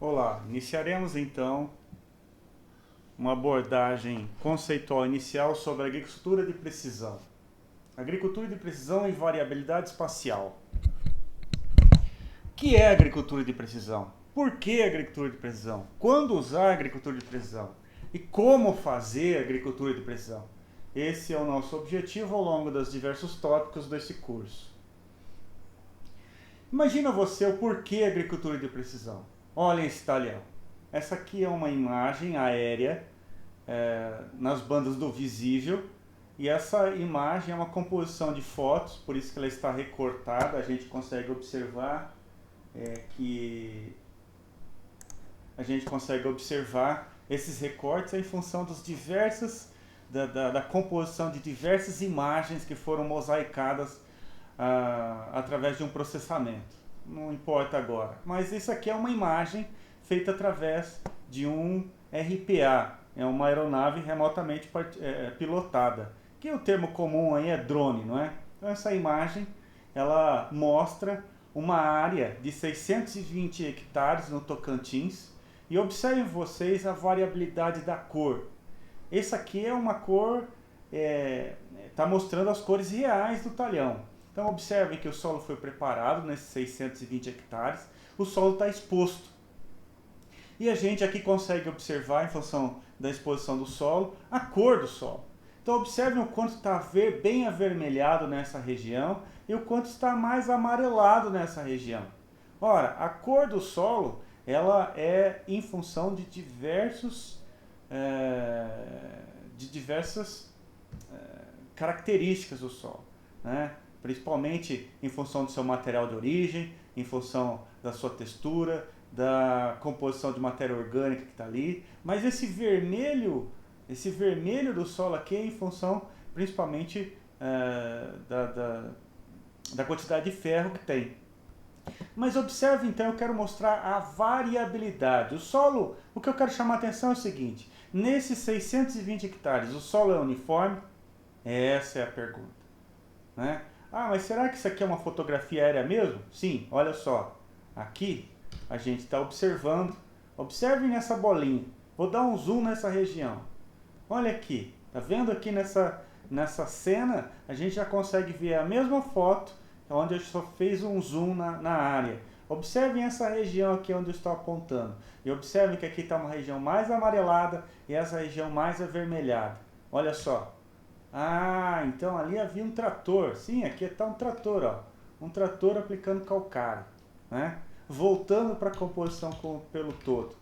Olá, iniciaremos então uma abordagem conceitual inicial sobre agricultura de precisão. Agricultura de precisão e variabilidade espacial. O que é agricultura de precisão? Por que agricultura de precisão? Quando usar agricultura de precisão? E como fazer agricultura de precisão? Esse é o nosso objetivo ao longo dos diversos tópicos desse curso. Imagina você o porquê agricultura de precisão. Olha esse talhão. Essa aqui é uma imagem aérea nas bandas do visível, e essa imagem é uma composição de fotos, por isso que ela está recortada. A gente consegue observar que esses recortes em função dos diversos da composição de diversas imagens que foram mosaicadas através de um processamento. Não importa agora, mas isso aqui é uma imagem feita através de um RPA, é uma aeronave remotamente pilotada, que o termo comum aí é drone, não é? Então essa imagem, ela mostra uma área de 620 hectares no Tocantins, e observem vocês a variabilidade da cor. Essa aqui é uma cor, está mostrando as cores reais do talhão. Então observem que o solo foi preparado nesses 620 hectares, o solo está exposto. E a gente aqui consegue observar, em função da exposição do solo, a cor do solo. Então observem o quanto está bem avermelhado nessa região e o quanto está mais amarelado nessa região. Ora, a cor do solo, ela é em função de diversas características do solo, né? Principalmente em função do seu material de origem, em função da sua textura, da composição de matéria orgânica que está ali, mas esse vermelho do solo aqui é em função principalmente da quantidade de ferro que tem. Mas observe então, eu quero mostrar a variabilidade. O solo, o que eu quero chamar a atenção é o seguinte: nesses 620 hectares, o solo é uniforme? Essa é a pergunta, né? Ah, mas será que isso aqui é uma fotografia aérea mesmo? Sim, olha só. Aqui a gente está observando. Observem nessa bolinha. Vou dar um zoom nessa região. Olha aqui. Tá vendo aqui nessa cena? A gente já consegue ver a mesma foto, onde eu só fiz um zoom na área. Observem essa região aqui onde eu estou apontando. E observem que aqui está uma região mais amarelada e essa região mais avermelhada. Olha só. Ah, então ali havia um trator. Sim, aqui está um trator, ó. Um trator aplicando calcário, né? Voltando para a composição pelo todo.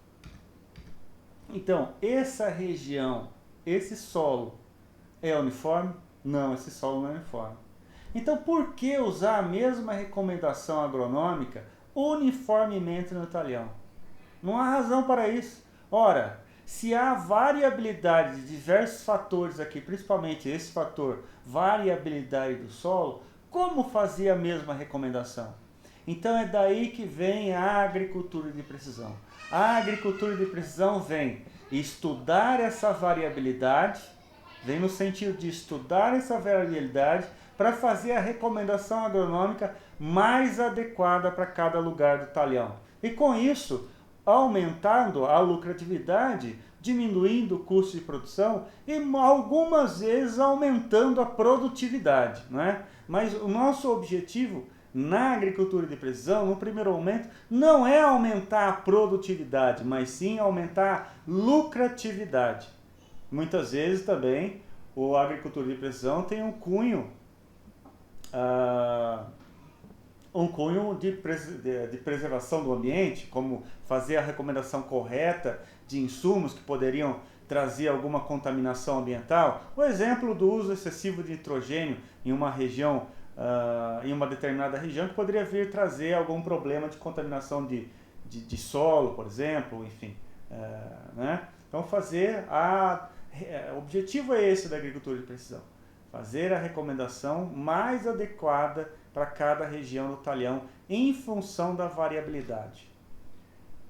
Então, essa região, esse solo, é uniforme? Não, esse solo não é uniforme. Então, por que usar a mesma recomendação agronômica uniformemente no talhão? Não há razão para isso. Ora, se há variabilidade de diversos fatores aqui, principalmente esse fator, variabilidade do solo, como fazer a mesma recomendação? Então é daí que vem a agricultura de precisão. A agricultura de precisão vem estudar essa variabilidade, vem no sentido de estudar essa variabilidade para fazer a recomendação agronômica mais adequada para cada lugar do talhão. E com isso, aumentando a lucratividade, diminuindo o custo de produção e algumas vezes aumentando a produtividade, não é? Mas o nosso objetivo na agricultura de precisão, no primeiro momento, não é aumentar a produtividade, mas sim aumentar a lucratividade. Muitas vezes também a agricultura de precisão tem um cunho de preservação do ambiente, como fazer a recomendação correta de insumos que poderiam trazer alguma contaminação ambiental. O exemplo do uso excessivo de nitrogênio em uma região, em uma determinada região, que poderia vir trazer algum problema de contaminação de solo, por exemplo, enfim. Né? Então o objetivo é esse da agricultura de precisão. Fazer a recomendação mais adequada para cada região do talhão em função da variabilidade.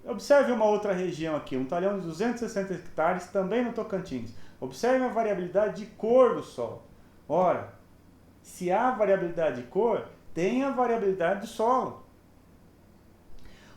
Observe uma outra região aqui, um talhão de 260 hectares, também no Tocantins. Observe a variabilidade de cor do solo. Ora, se há variabilidade de cor, tem a variabilidade do solo.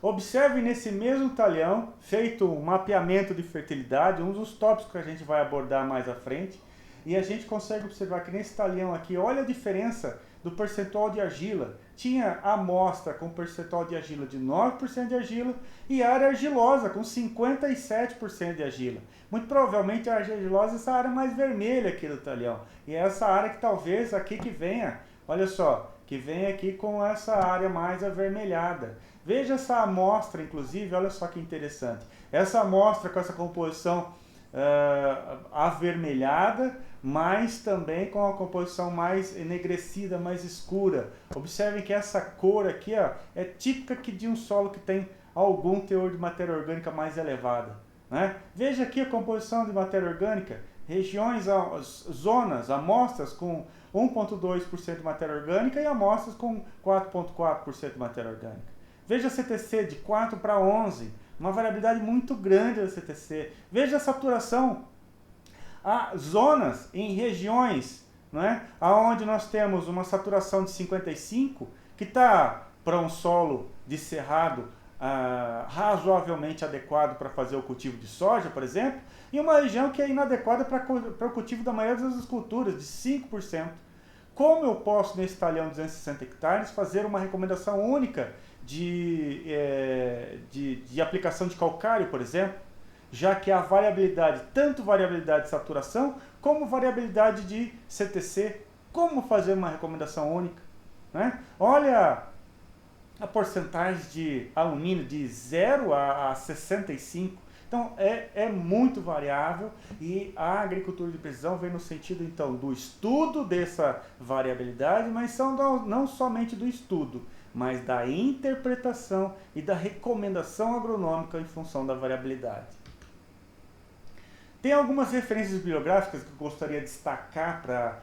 Observe nesse mesmo talhão, feito um mapeamento de fertilidade, um dos tópicos que a gente vai abordar mais à frente, e a gente consegue observar que nesse talhão aqui, olha a diferença do percentual de argila. Tinha amostra com percentual de argila de 9% de argila e área argilosa com 57% de argila. Muito provavelmente a área argilosa é essa área mais vermelha aqui do talhão. E é essa área que talvez aqui que venha, olha só, que vem aqui com essa área mais avermelhada. Veja essa amostra, inclusive, olha só que interessante. Essa amostra com essa composição avermelhada, mas também com a composição mais enegrecida, mais escura. Observem que essa cor aqui, ó, é típica aqui de um solo que tem algum teor de matéria orgânica mais elevada, né? Veja aqui a composição de matéria orgânica, regiões, zonas, amostras com 1,2% de matéria orgânica e amostras com 4,4% de matéria orgânica. Veja a CTC de 4 para 11, uma variabilidade muito grande da CTC. Veja a saturação. Há zonas em regiões, né, onde nós temos uma saturação de 55, que está para um solo de cerrado razoavelmente adequado para fazer o cultivo de soja, por exemplo, e uma região que é inadequada para o cultivo da maioria das culturas, de 5%. Como eu posso, nesse talhão de 260 hectares, fazer uma recomendação única de aplicação de calcário, por exemplo, já que há variabilidade, tanto variabilidade de saturação, como variabilidade de CTC, como fazer uma recomendação única, né? Olha a porcentagem de alumínio de 0 a 65, então é muito variável, e a agricultura de precisão vem no sentido então do estudo dessa variabilidade, mas não somente do estudo, mas da interpretação e da recomendação agronômica em função da variabilidade. Tem algumas referências bibliográficas que eu gostaria de destacar para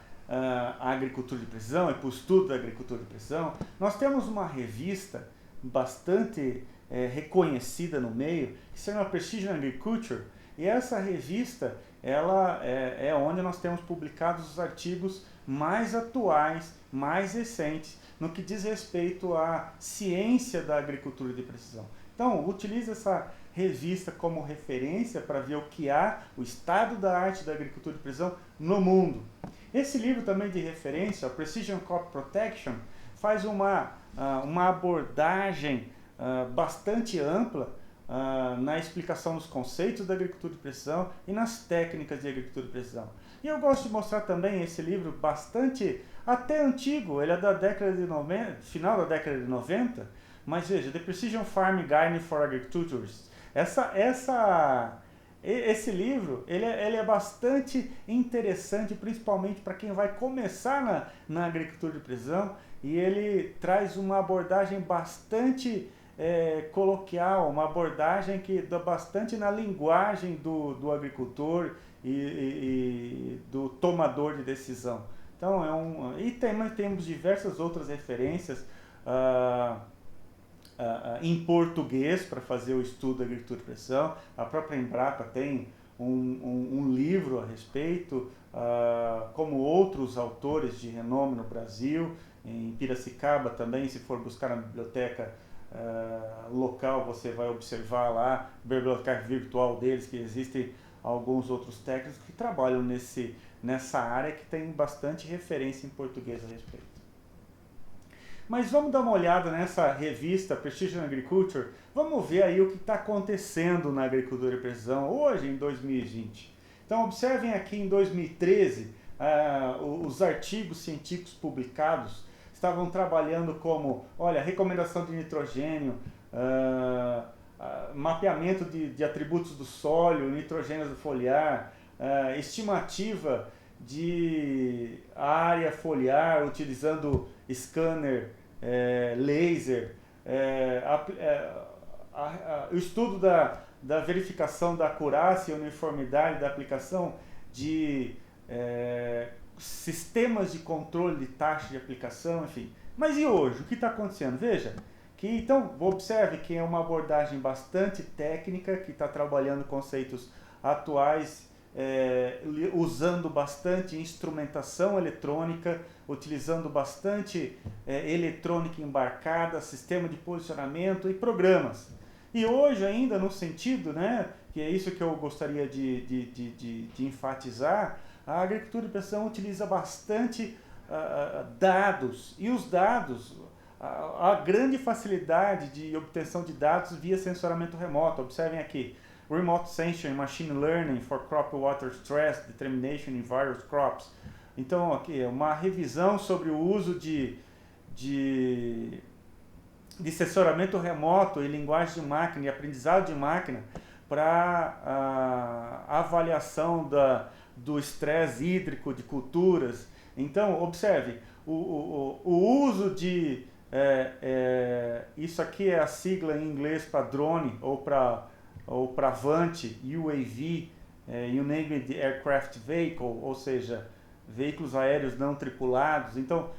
a agricultura de precisão e para o estudo da agricultura de precisão. Nós temos uma revista bastante reconhecida no meio, que se chama Precision Agriculture, e essa revista ela é onde nós temos publicados os artigos mais atuais, mais recentes, no que diz respeito à ciência da agricultura de precisão. Então, utilize essa revista como referência para ver o que há, o estado da arte da agricultura de precisão no mundo. Esse livro também de referência, Precision Crop Protection, faz uma abordagem bastante ampla na explicação dos conceitos da agricultura de precisão e nas técnicas de agricultura de precisão. E eu gosto de mostrar também esse livro bastante, até antigo, ele é da década de 90, final da década de 90, mas veja, The Precision Farm Guide for Agriculturists. Esse livro ele é bastante interessante, principalmente para quem vai começar na agricultura de precisão, e ele traz uma abordagem bastante coloquial, uma abordagem que dá bastante na linguagem do agricultor e do tomador de decisão. Então e temos diversas outras referências em português para fazer o estudo da agricultura de precisão. A própria Embrapa tem um livro a respeito, como outros autores de renome no Brasil. Em Piracicaba também, se for buscar na biblioteca local, você vai observar lá, a biblioteca virtual deles, que existem alguns outros técnicos que trabalham nessa área, que tem bastante referência em português a respeito. Mas vamos dar uma olhada nessa revista Precision Agriculture, vamos ver aí o que está acontecendo na agricultura de precisão hoje em 2020. Então observem aqui em 2013, os artigos científicos publicados estavam trabalhando como, olha, recomendação de nitrogênio, mapeamento de atributos do solo, nitrogênio do foliar, estimativa de área foliar utilizando scanner, laser, o estudo da verificação da acurácia e uniformidade da aplicação de sistemas de controle de taxa de aplicação, enfim. Mas e hoje? O que está acontecendo? Veja, que então observe que é uma abordagem bastante técnica, que está trabalhando conceitos atuais usando bastante instrumentação eletrônica, utilizando bastante eletrônica embarcada, sistema de posicionamento e programas. E hoje ainda no sentido, né, que é isso que eu gostaria de enfatizar, a agricultura de precisão utiliza bastante dados, e os dados, a grande facilidade de obtenção de dados via sensoramento remoto. Observem aqui, Remote Sensing Machine Learning for Crop Water Stress Determination in Various Crops. Então, aqui é uma revisão sobre o uso de sensoramento remoto e linguagem de máquina e aprendizado de máquina para a avaliação do estresse hídrico de culturas. Então, observe, o uso de... isso aqui é a sigla em inglês para drone ou para VANT, UAV, Unmanned Aircraft Vehicle, ou seja, veículos aéreos não tripulados. Então,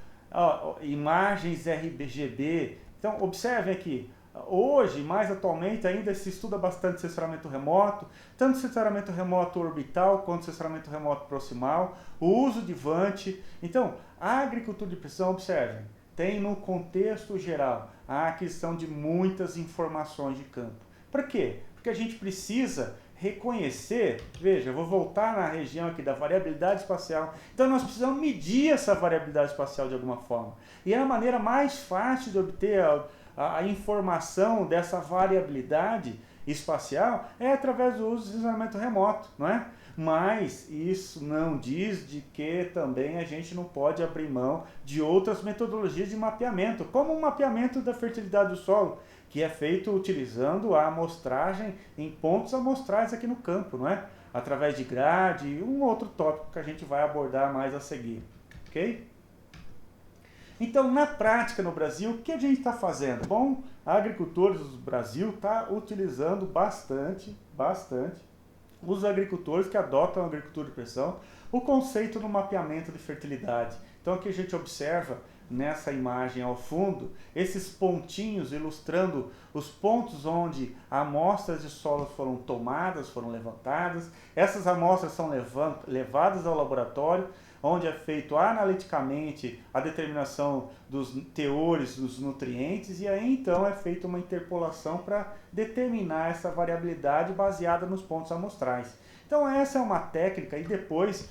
imagens RGB. Então, observem aqui, hoje, mais atualmente, ainda se estuda bastante sensoramento remoto, tanto sensoramento remoto orbital quanto sensoramento remoto proximal, o uso de VANT. Então, a agricultura de precisão, observem, tem no contexto geral a aquisição de muitas informações de campo. Para quê? Porque a gente precisa reconhecer, veja, eu vou voltar na região aqui da variabilidade espacial, então nós precisamos medir essa variabilidade espacial de alguma forma. E a maneira mais fácil de obter a informação dessa variabilidade espacial é através do uso do sensoramento remoto, não é? Mas isso não diz de que também a gente não pode abrir mão de outras metodologias de mapeamento, como o mapeamento da fertilidade do solo, que é feito utilizando a amostragem em pontos amostrais aqui no campo, não é? Através de grade e um outro tópico que a gente vai abordar mais a seguir, ok? Então, na prática no Brasil, o que a gente está fazendo? Bom, agricultores do Brasil está utilizando bastante, os agricultores que adotam a agricultura de precisão, o conceito do mapeamento de fertilidade. Então, aqui a gente observa nessa imagem ao fundo, esses pontinhos ilustrando os pontos onde amostras de solo foram tomadas, foram levantadas. Essas amostras são levadas ao laboratório, onde é feito analiticamente a determinação dos teores dos nutrientes e aí então é feita uma interpolação para determinar essa variabilidade baseada nos pontos amostrais. Então essa é uma técnica e depois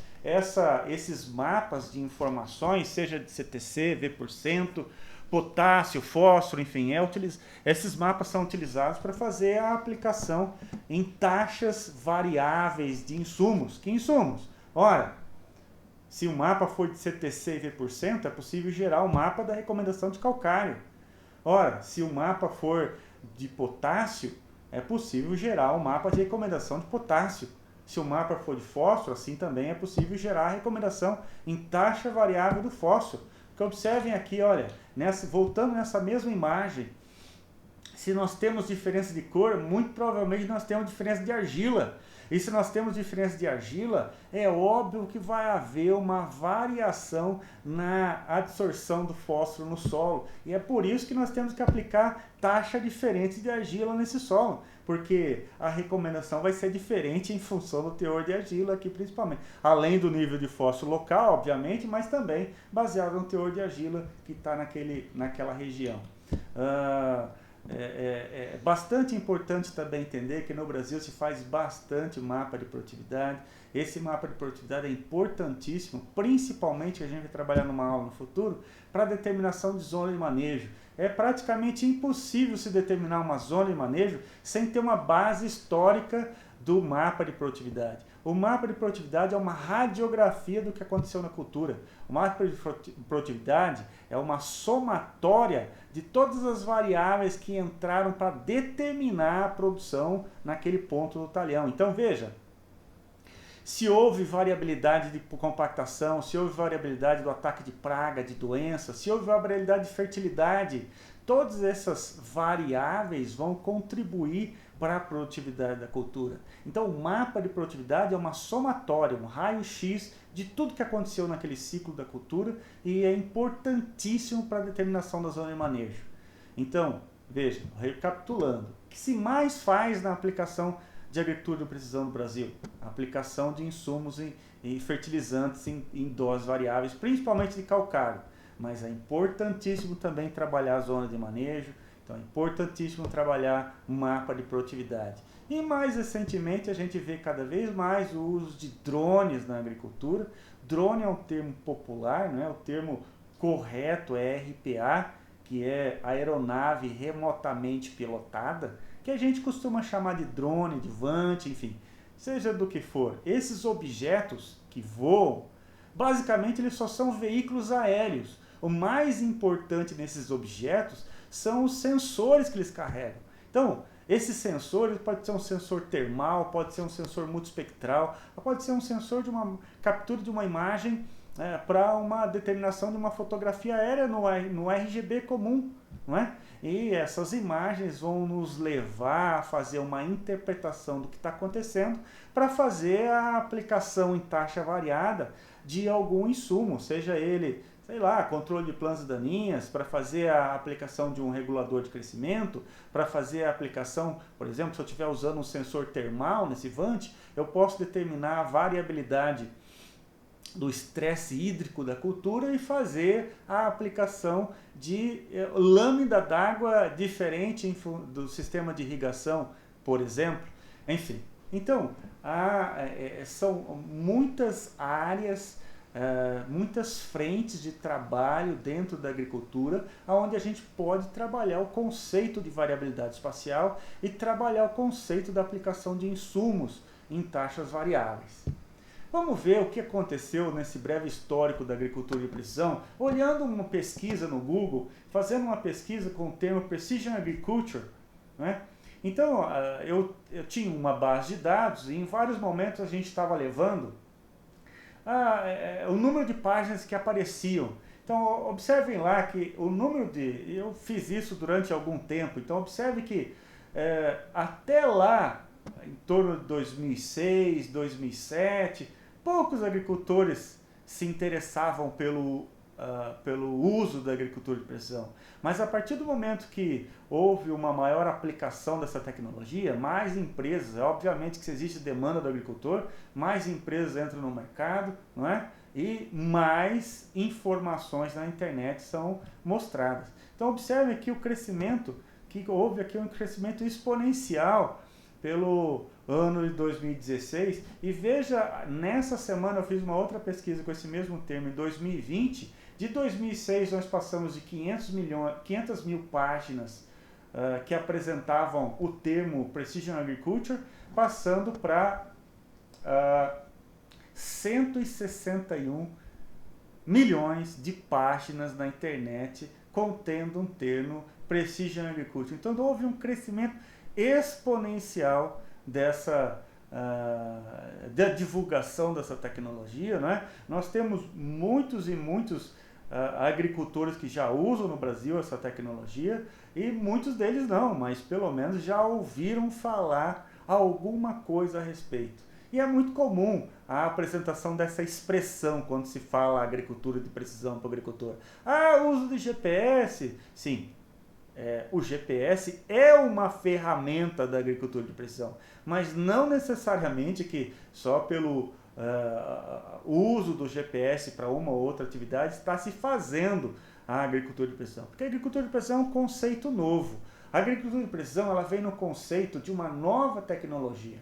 esses mapas de informações, seja de CTC, V%, potássio, fósforo, enfim, esses mapas são utilizados para fazer a aplicação em taxas variáveis de insumos. Que insumos? Ora, se o mapa for de CTC e V%, é possível gerar o mapa da recomendação de calcário. Ora, se o mapa for de potássio, é possível gerar o mapa de recomendação de potássio. Se o mapa for de fósforo, assim também é possível gerar a recomendação em taxa variável do fósforo. Porque observem aqui, olha, voltando nessa mesma imagem, se nós temos diferença de cor, muito provavelmente nós temos diferença de argila. E se nós temos diferença de argila, é óbvio que vai haver uma variação na absorção do fósforo no solo. E é por isso que nós temos que aplicar taxa diferente de argila nesse solo, porque a recomendação vai ser diferente em função do teor de argila aqui principalmente. Além do nível de fósforo local, obviamente, mas também baseado no teor de argila que está naquela região. É bastante importante também entender que no Brasil se faz bastante mapa de produtividade. Esse mapa de produtividade é importantíssimo, principalmente a gente vai trabalhar numa aula no futuro, para determinação de zona de manejo. É praticamente impossível se determinar uma zona de manejo sem ter uma base histórica do mapa de produtividade. O mapa de produtividade é uma radiografia do que aconteceu na cultura. O mapa de produtividade é uma somatória de todas as variáveis que entraram para determinar a produção naquele ponto do talhão. Então veja, se houve variabilidade de compactação, se houve variabilidade do ataque de praga, de doença, se houve variabilidade de fertilidade, todas essas variáveis vão contribuir para a produtividade da cultura. Então o mapa de produtividade é uma somatória, um raio-x de tudo que aconteceu naquele ciclo da cultura e é importantíssimo para a determinação da zona de manejo. Então, veja, recapitulando, o que se mais faz na aplicação de agricultura de precisão no Brasil? A aplicação de insumos e fertilizantes em doses variáveis, principalmente de calcário. Mas é importantíssimo também trabalhar a zona de manejo, então é importantíssimo trabalhar um mapa de produtividade. E mais recentemente a gente vê cada vez mais o uso de drones na agricultura. Drone é um termo popular, não é? O termo correto é RPA, que é aeronave remotamente pilotada, que a gente costuma chamar de drone, de vante, enfim, seja do que for. Esses objetos que voam, basicamente eles só são veículos aéreos. O mais importante nesses objetos são os sensores que eles carregam. Então, esses sensores pode ser um sensor termal, pode ser um sensor multiespectral, pode ser um sensor de uma captura de uma imagem para uma determinação de uma fotografia aérea no RGB comum, não é? E essas imagens vão nos levar a fazer uma interpretação do que está acontecendo para fazer a aplicação em taxa variada de algum insumo, seja ele, sei lá, controle de plantas daninhas, para fazer a aplicação de um regulador de crescimento, para fazer a aplicação, por exemplo, se eu estiver usando um sensor termal nesse vante, eu posso determinar a variabilidade do estresse hídrico da cultura e fazer a aplicação de lâmina d'água diferente do sistema de irrigação, por exemplo. Enfim, então, são muitas áreas, muitas frentes de trabalho dentro da agricultura, onde a gente pode trabalhar o conceito de variabilidade espacial e trabalhar o conceito da aplicação de insumos em taxas variáveis. Vamos ver o que aconteceu nesse breve histórico da agricultura de precisão, olhando uma pesquisa no Google, fazendo uma pesquisa com o termo Precision Agriculture, né? Então, eu tinha uma base de dados e em vários momentos a gente estava levando o número de páginas que apareciam. Então, observem lá que o número de... Eu fiz isso durante algum tempo, então observe que até lá, em torno de 2006, 2007... poucos agricultores se interessavam pelo uso da agricultura de precisão. Mas a partir do momento que houve uma maior aplicação dessa tecnologia, mais empresas, obviamente que se existe demanda do agricultor, mais empresas entram no mercado, não é? E mais informações na internet são mostradas. Então observe aqui o crescimento, que houve aqui um crescimento exponencial pelo ano de 2016, e veja, nessa semana eu fiz uma outra pesquisa com esse mesmo termo em 2020, de 2006 nós passamos de 500 mil páginas que apresentavam o termo Precision Agriculture, passando para 161 milhões de páginas na internet contendo um termo Precision Agriculture. Então houve um crescimento exponencial da divulgação dessa tecnologia, né? Nós temos muitos e muitos agricultores que já usam no Brasil essa tecnologia e muitos deles não, mas pelo menos já ouviram falar alguma coisa a respeito. E é muito comum a apresentação dessa expressão quando se fala agricultura de precisão para o agricultor. Uso de GPS, sim. O GPS é uma ferramenta da agricultura de precisão, mas não necessariamente que só pelo uso do GPS para uma ou outra atividade está se fazendo a agricultura de precisão. Porque a agricultura de precisão é um conceito novo. A agricultura de precisão ela vem no conceito de uma nova tecnologia.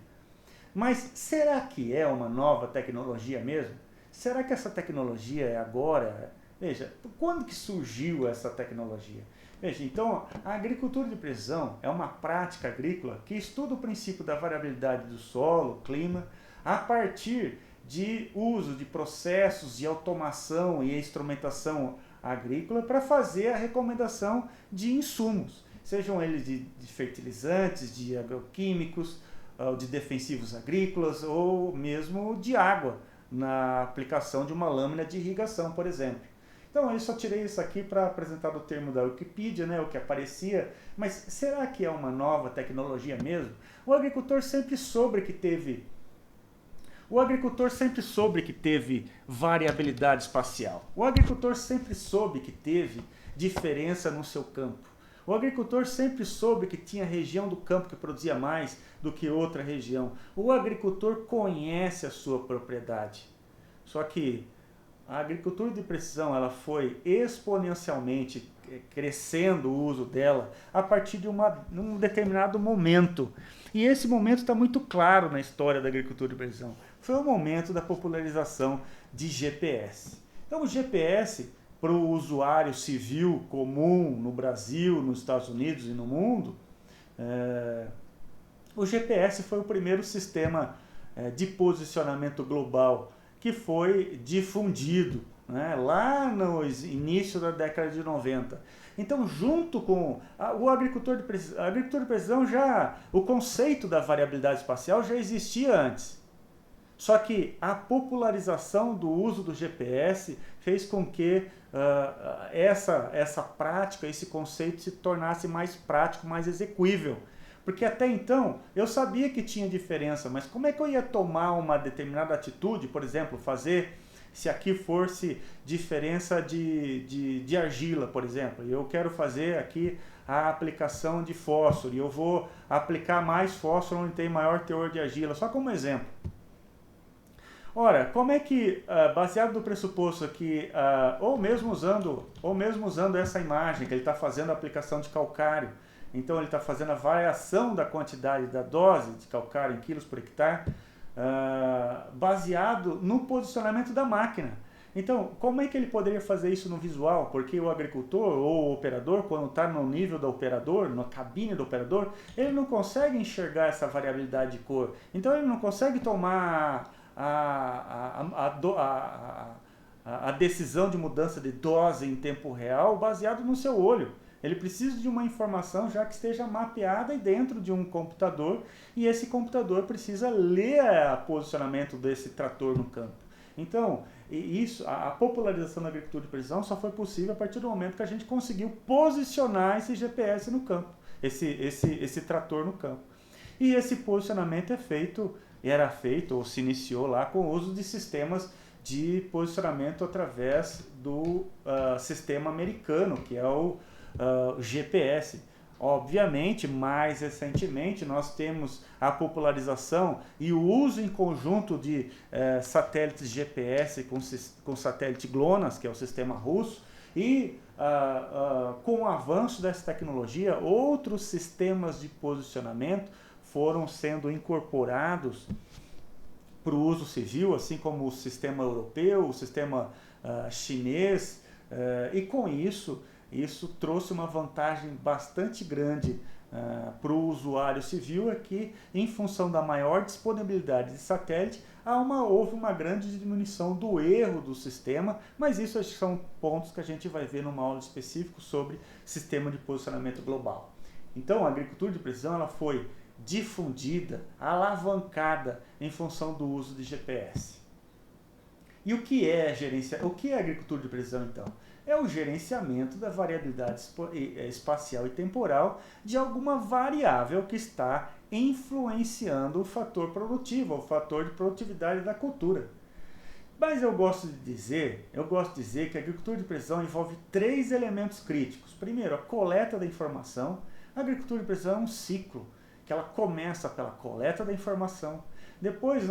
Mas será que é uma nova tecnologia mesmo? Será que essa tecnologia é agora? Veja, quando que surgiu essa tecnologia? Veja, então, a agricultura de precisão é uma prática agrícola que estuda o princípio da variabilidade do solo, clima, a partir de uso de processos de automação e instrumentação agrícola para fazer a recomendação de insumos, sejam eles de fertilizantes, de agroquímicos, de defensivos agrícolas ou mesmo de água na aplicação de uma lâmina de irrigação, por exemplo. Então, eu só tirei isso aqui para apresentar o termo da Wikipedia, né, o que aparecia, mas será que é uma nova tecnologia mesmo? O agricultor sempre soube que teve variabilidade espacial. O agricultor sempre soube que teve diferença no seu campo. O agricultor sempre soube que tinha região do campo que produzia mais do que outra região. O agricultor conhece a sua propriedade. Só que a agricultura de precisão ela foi exponencialmente crescendo o uso dela a partir de um determinado momento. E esse momento está muito claro na história da agricultura de precisão. Foi o momento da popularização de GPS. Então o GPS, para o usuário civil comum no Brasil, nos Estados Unidos e no mundo, o GPS foi o primeiro sistema de posicionamento global que foi difundido, né, lá no início da década de 90. Então, junto com o agricultor de precisão, o conceito da variabilidade espacial já existia antes. Só que a popularização do uso do GPS fez com que essa prática, esse conceito se tornasse mais prático, mais execuível. Porque até então eu sabia que tinha diferença, mas como é que eu ia tomar uma determinada atitude, por exemplo, fazer, se aqui fosse diferença de argila, por exemplo, eu quero fazer aqui a aplicação de fósforo, e eu vou aplicar mais fósforo onde tem maior teor de argila, só como exemplo. Ora, como é que, baseado no pressuposto que, ou mesmo usando essa imagem, que ele está fazendo a aplicação de calcário, então ele está fazendo a variação da quantidade da dose de calcário em quilos por hectare, baseado no posicionamento da máquina. Então, como é que ele poderia fazer isso no visual? Porque o agricultor ou o operador, quando está no nível do operador, na cabine do operador, ele não consegue enxergar essa variabilidade de cor. Então ele não consegue tomar a decisão de mudança de dose em tempo real baseado no seu olho. Ele precisa de uma informação já que esteja mapeada dentro de um computador, e esse computador precisa ler o posicionamento desse trator no campo. Então, a popularização da agricultura de precisão só foi possível a partir do momento que a gente conseguiu posicionar esse GPS no campo, esse trator no campo. E esse posicionamento era feito ou se iniciou lá com o uso de sistemas de posicionamento através do sistema americano, que é o GPS. Obviamente, mais recentemente, nós temos a popularização e o uso em conjunto de satélites GPS com satélite GLONASS, que é o sistema russo, e com o avanço dessa tecnologia, outros sistemas de posicionamento foram sendo incorporados para o uso civil, assim como o sistema europeu, o sistema chinês, e com isso trouxe uma vantagem bastante grande para o usuário civil, é que, em função da maior disponibilidade de satélite, houve uma grande diminuição do erro do sistema, mas isso acho que são pontos que a gente vai ver numa aula específica sobre sistema de posicionamento global. Então, a agricultura de precisão ela foi difundida, alavancada em função do uso de GPS. E o que é agricultura de precisão, então? É o gerenciamento da variabilidade espacial e temporal de alguma variável que está influenciando o fator produtivo, o fator de produtividade da cultura. Mas eu gosto de dizer que a agricultura de precisão envolve 3 elementos críticos. Primeiro, a coleta da informação. A agricultura de precisão é um ciclo, que ela começa pela coleta da informação. Depois,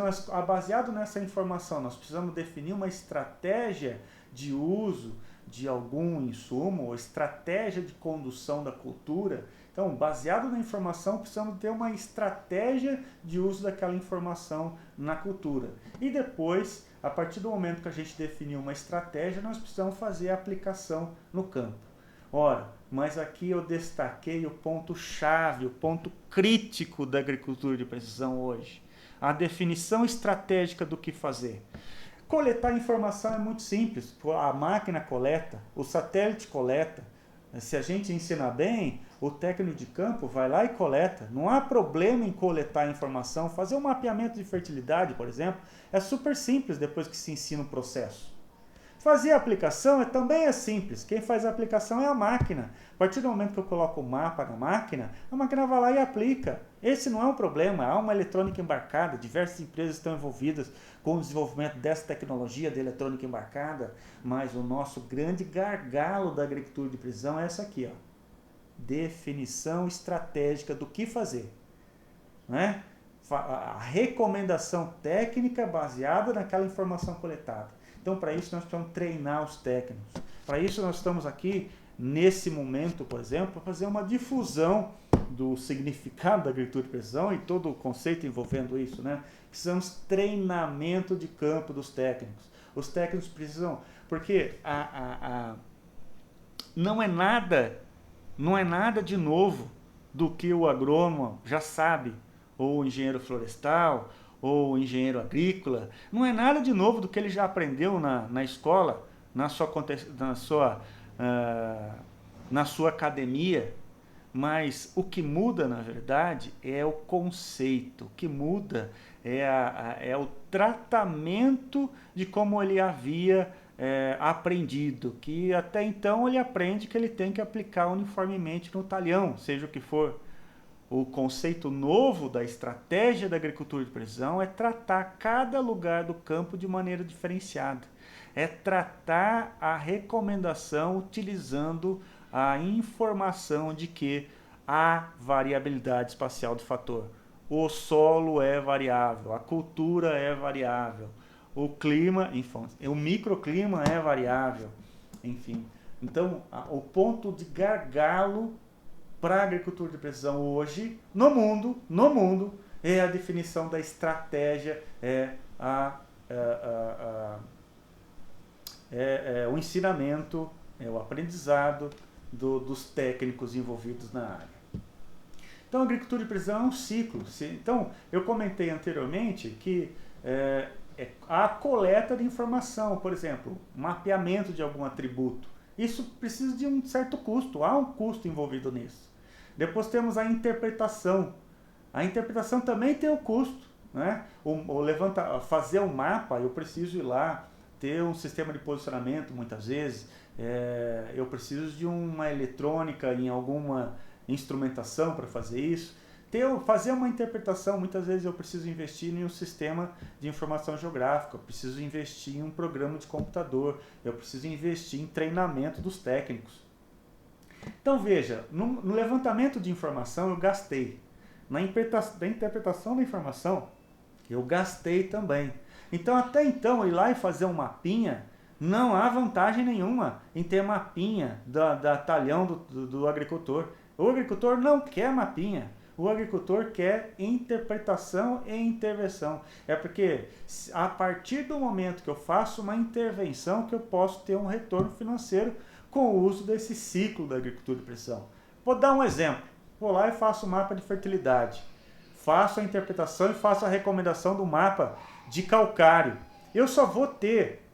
baseado nessa informação, nós precisamos definir uma estratégia de uso de algum insumo, ou estratégia de condução da cultura. Então, baseado na informação, precisamos ter uma estratégia de uso daquela informação na cultura. E depois, a partir do momento que a gente definiu uma estratégia, nós precisamos fazer a aplicação no campo. Ora, mas aqui eu destaquei o ponto-chave, o ponto crítico da agricultura de precisão hoje. A definição estratégica do que fazer. Coletar informação é muito simples. A máquina coleta, o satélite coleta. Se a gente ensinar bem, o técnico de campo vai lá e coleta. Não há problema em coletar informação. Fazer um mapeamento de fertilidade, por exemplo, é super simples depois que se ensina o processo. Fazer a aplicação também é simples. Quem faz a aplicação é a máquina. A partir do momento que eu coloco o mapa na máquina, a máquina vai lá e aplica. Esse não é um problema. Há uma eletrônica embarcada. Diversas empresas estão envolvidas com o desenvolvimento dessa tecnologia de eletrônica embarcada. Mas o nosso grande gargalo da agricultura de precisão é essa aqui, ó. definição estratégica do que fazer, né? A recomendação técnica baseada naquela informação coletada. Então, para isso, nós precisamos treinar os técnicos. Para isso, nós estamos aqui, nesse momento, por exemplo, para fazer uma difusão do significado da agricultura de precisão e todo o conceito envolvendo isso, né? Precisamos treinamento de campo dos técnicos. Os técnicos precisam, porque não é nada de novo do que o agrônomo já sabe, ou o engenheiro florestal, ou o engenheiro agrícola. Não é nada de novo do que ele já aprendeu na escola, na sua academia. Mas o que muda, na verdade, é o conceito. O que muda é o tratamento de como ele havia aprendido. Que até então ele aprende que ele tem que aplicar uniformemente no talhão, seja o que for. O conceito novo da estratégia da agricultura de precisão é tratar cada lugar do campo de maneira diferenciada. É tratar a recomendação utilizando a informação de que há variabilidade espacial do fator. O solo é variável, a cultura é variável, o clima, enfim, o microclima é variável, enfim. Então, o ponto de gargalo para a agricultura de precisão hoje, no mundo, é a definição da estratégia, o ensinamento, o aprendizado dos técnicos envolvidos na área. Então, a agricultura de precisão é um ciclo. Então, eu comentei anteriormente que a coleta de informação, por exemplo, mapeamento de algum atributo, isso precisa de um certo custo, há um custo envolvido nisso. Depois temos a interpretação. A interpretação também tem um custo, né? Fazer um mapa, eu preciso ir lá, ter um sistema de posicionamento muitas vezes, eu preciso de uma eletrônica em alguma instrumentação para fazer isso. Fazer uma interpretação, muitas vezes eu preciso investir em um sistema de informação geográfica, eu preciso investir em um programa de computador, eu preciso investir em treinamento dos técnicos. Então veja, no levantamento de informação eu gastei, na interpretação da informação eu gastei também. Então até então ir lá e fazer um mapinha, não há vantagem nenhuma em ter mapinha da talhão do agricultor. O agricultor não quer mapinha, o agricultor quer interpretação e intervenção. É porque a partir do momento que eu faço uma intervenção que eu posso ter um retorno financeiro com o uso desse ciclo da agricultura de precisão. Vou dar um exemplo. Vou lá e faço o mapa de fertilidade. Faço a interpretação e faço a recomendação do mapa de calcário. Eu só vou ter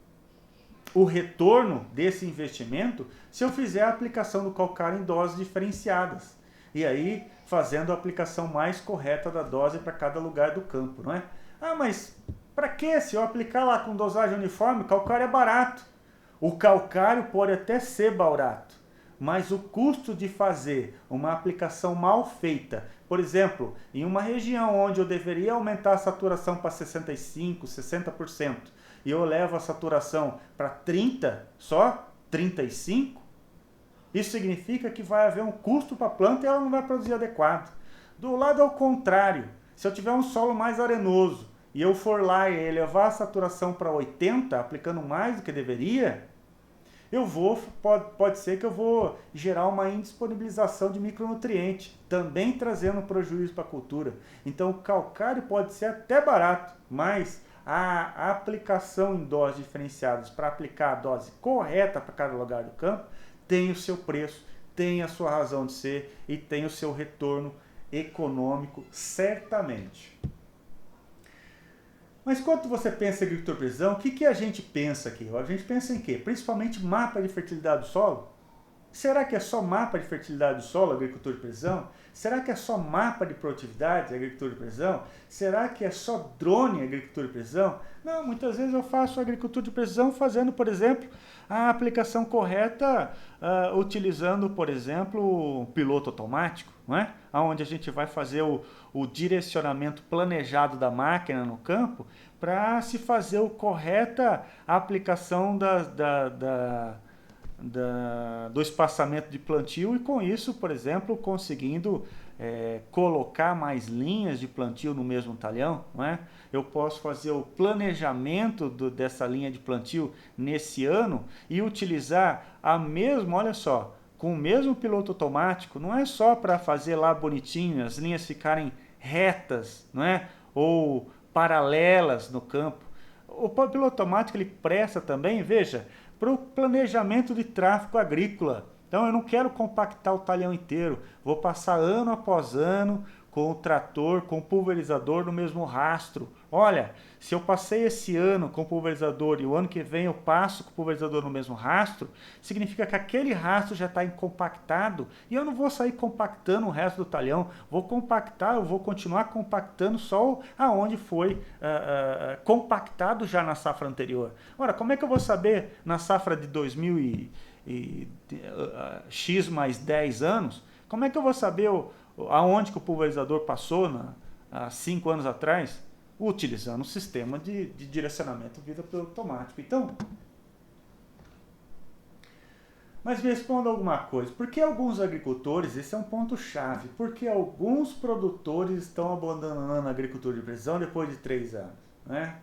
o retorno desse investimento se eu fizer a aplicação do calcário em doses diferenciadas. E aí, fazendo a aplicação mais correta da dose para cada lugar do campo, não é? Ah, mas para que se eu aplicar lá com dosagem uniforme? O calcário é barato. O calcário pode até ser barato, mas o custo de fazer uma aplicação mal feita, por exemplo, em uma região onde eu deveria aumentar a saturação para 65%, 60%, e eu levo a saturação para 30%, só 35%, isso significa que vai haver um custo para a planta e ela não vai produzir adequado. Do lado ao contrário, se eu tiver um solo mais arenoso, e eu for lá e elevar a saturação para 80, aplicando mais do que deveria, pode ser que eu vou gerar uma indisponibilização de micronutriente, também trazendo prejuízo para a cultura. Então o calcário pode ser até barato, mas a aplicação em doses diferenciadas para aplicar a dose correta para cada lugar do campo tem o seu preço, tem a sua razão de ser e tem o seu retorno econômico, certamente. Mas quando você pensa em agricultura de precisão, o que a gente pensa aqui? A gente pensa em quê? Principalmente mapa de fertilidade do solo? Será que é só mapa de fertilidade do solo, agricultura de precisão? Será que é só mapa de produtividade, agricultura de precisão? Será que é só drone, agricultura de precisão? Não, muitas vezes eu faço agricultura de precisão fazendo, por exemplo, a aplicação correta, utilizando, por exemplo, o piloto automático, não é? Onde a gente vai fazer o direcionamento planejado da máquina no campo para se fazer a correta aplicação do espaçamento de plantio e com isso, por exemplo, conseguindo colocar mais linhas de plantio no mesmo talhão, não é? Eu posso fazer o planejamento dessa linha de plantio nesse ano e utilizar a mesma, olha só, com o mesmo piloto automático, não é só para fazer lá bonitinho, as linhas ficarem retas, não é? Ou paralelas no campo. O piloto automático ele presta também, veja, para o planejamento de tráfego agrícola. Então eu não quero compactar o talhão inteiro, vou passar ano após ano com o trator, com o pulverizador no mesmo rastro. Olha, se eu passei esse ano com o pulverizador e o ano que vem eu passo com o pulverizador no mesmo rastro, significa que aquele rastro já está compactado e eu não vou sair compactando o resto do talhão, vou compactar, eu vou continuar compactando só aonde foi compactado já na safra anterior. Ora, como é que eu vou saber na safra de 2000 X mais 10 anos, como é que eu vou saber aonde que o pulverizador passou há 5 anos atrás? Utilizando o sistema de direcionamento via piloto automático. Então, mas me responda alguma coisa. Por que alguns agricultores, esse é um ponto chave, por que alguns produtores estão abandonando a agricultura de precisão depois de 3 anos? Né?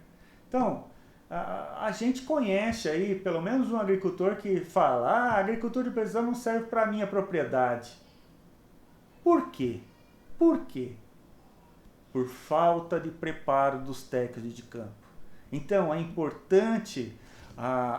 Então, a gente conhece aí pelo menos um agricultor que fala: a agricultura de precisão não serve para a minha propriedade. Por quê? Por quê? Por falta de preparo dos técnicos de campo. Então é importante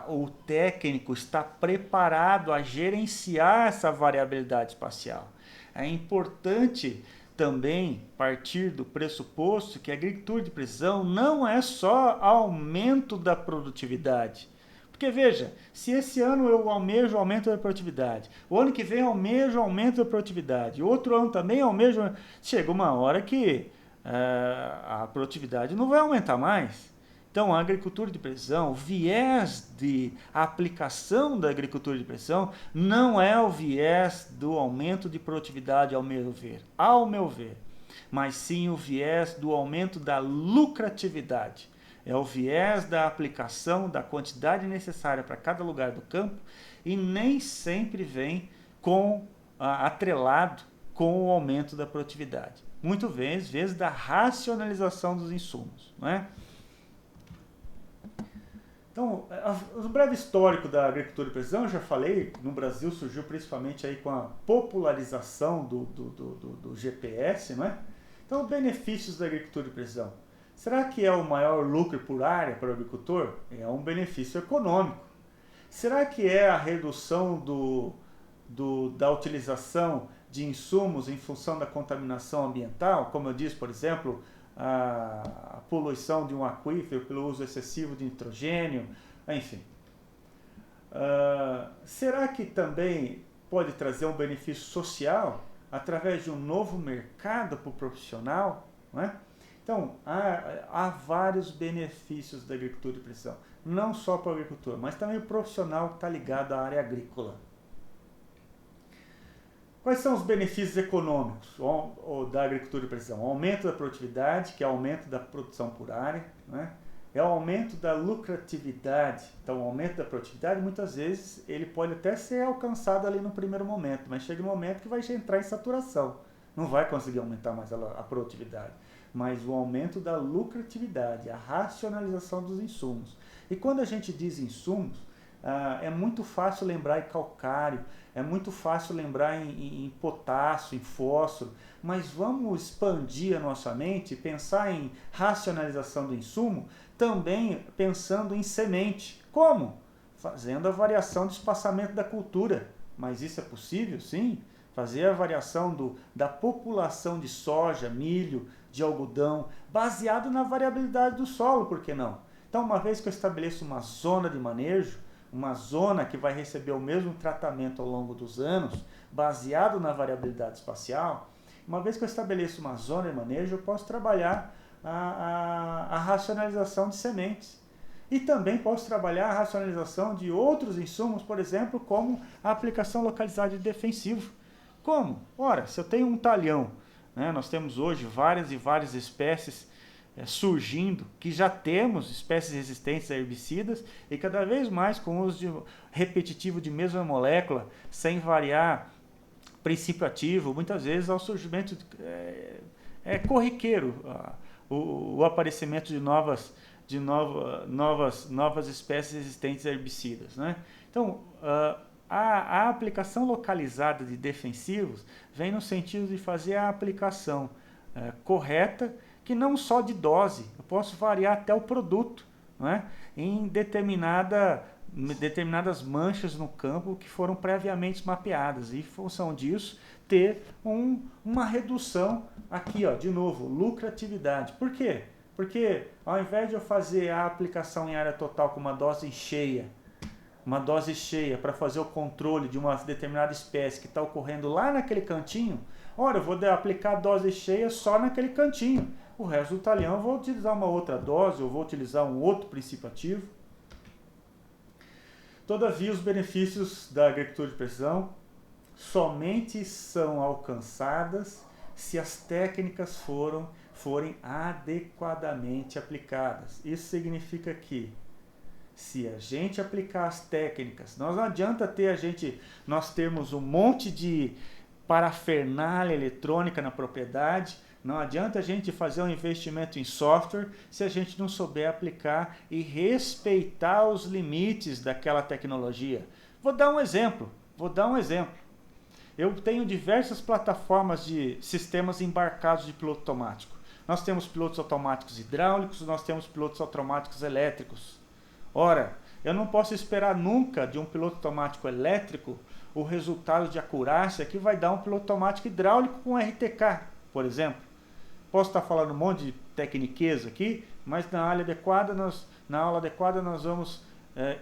o técnico estar preparado a gerenciar essa variabilidade espacial. É importante também partir do pressuposto que a agricultura de precisão não é só aumento da produtividade. Porque veja, se esse ano eu almejo o aumento da produtividade, o ano que vem eu almejo o aumento da produtividade, outro ano também eu almejo, chega uma hora que a produtividade não vai aumentar mais. Então, a agricultura de precisão, o viés de aplicação da agricultura de precisão não é o viés do aumento de produtividade, ao meu ver, mas sim o viés do aumento da lucratividade. É o viés da aplicação da quantidade necessária para cada lugar do campo e nem sempre vem atrelado com o aumento da produtividade. Muitas vezes da racionalização dos insumos, não é? Então, o breve histórico da agricultura de precisão, eu já falei, no Brasil surgiu principalmente aí com a popularização do GPS, não é? Então, benefícios da agricultura de precisão. Será que é o maior lucro por área para o agricultor? É um benefício econômico. Será que é a redução da utilização de insumos em função da contaminação ambiental? Como eu disse, por exemplo, a poluição de um aquífero pelo uso excessivo de nitrogênio, enfim. Será que também pode trazer um benefício social através de um novo mercado para o profissional? Não é? Então, há vários benefícios da agricultura de precisão, não só para o agricultor, mas também o profissional que está ligado à área agrícola. Quais são os benefícios econômicos da agricultura de precisão? O aumento da produtividade, que é o aumento da produção por área, né? É o aumento da lucratividade. Então, o aumento da produtividade, muitas vezes, ele pode até ser alcançado ali no primeiro momento, mas chega um momento que vai entrar em saturação. Não vai conseguir aumentar mais a produtividade. Mas o aumento da lucratividade, a racionalização dos insumos. E quando a gente diz insumos, é muito fácil lembrar em calcário, é muito fácil lembrar em potássio, em fósforo, mas vamos expandir a nossa mente, pensar em racionalização do insumo, também pensando em semente. Como? Fazendo a variação do espaçamento da cultura. Mas isso é possível? Sim. Fazer a variação da população de soja, milho, de algodão, baseado na variabilidade do solo, por que não? Então, uma vez que eu estabeleço uma zona de manejo, uma zona que vai receber o mesmo tratamento ao longo dos anos, baseado na variabilidade espacial, uma vez que eu estabeleço uma zona de manejo, eu posso trabalhar a racionalização de sementes. E também posso trabalhar a racionalização de outros insumos, por exemplo, como a aplicação localizada de defensivo. Como? Ora, se eu tenho um talhão, né, nós temos hoje várias e várias espécies surgindo, que já temos espécies resistentes a herbicidas e cada vez mais com o uso repetitivo de mesma molécula, sem variar princípio ativo, muitas vezes ao surgimento corriqueiro, o aparecimento de novas espécies resistentes a herbicidas, né? Então, a aplicação localizada de defensivos vem no sentido de fazer a aplicação correta, que não só de dose, eu posso variar até o produto, né, em determinadas manchas no campo que foram previamente mapeadas, e em função disso ter uma redução aqui, ó, de novo, lucratividade. Por quê? Porque ao invés de eu fazer a aplicação em área total com uma dose cheia para fazer o controle de uma determinada espécie que está ocorrendo lá naquele cantinho, ora, eu vou aplicar a dose cheia só naquele cantinho. O resto do talhão eu vou utilizar uma outra dose, eu vou utilizar um outro princípio ativo. Todavia, os benefícios da agricultura de precisão somente são alcançadas se as técnicas forem adequadamente aplicadas. Isso significa que, se a gente aplicar as técnicas, não adianta nós termos um monte de parafernália eletrônica na propriedade, não adianta a gente fazer um investimento em software se a gente não souber aplicar e respeitar os limites daquela tecnologia. Vou dar um exemplo. Eu tenho diversas plataformas de sistemas embarcados de piloto automático. Nós temos pilotos automáticos hidráulicos, nós temos pilotos automáticos elétricos. Ora, eu não posso esperar nunca de um piloto automático elétrico o resultado de acurácia que vai dar um piloto automático hidráulico com RTK, por exemplo. Posso estar falando um monte de tecniquez aqui, mas na aula adequada nós vamos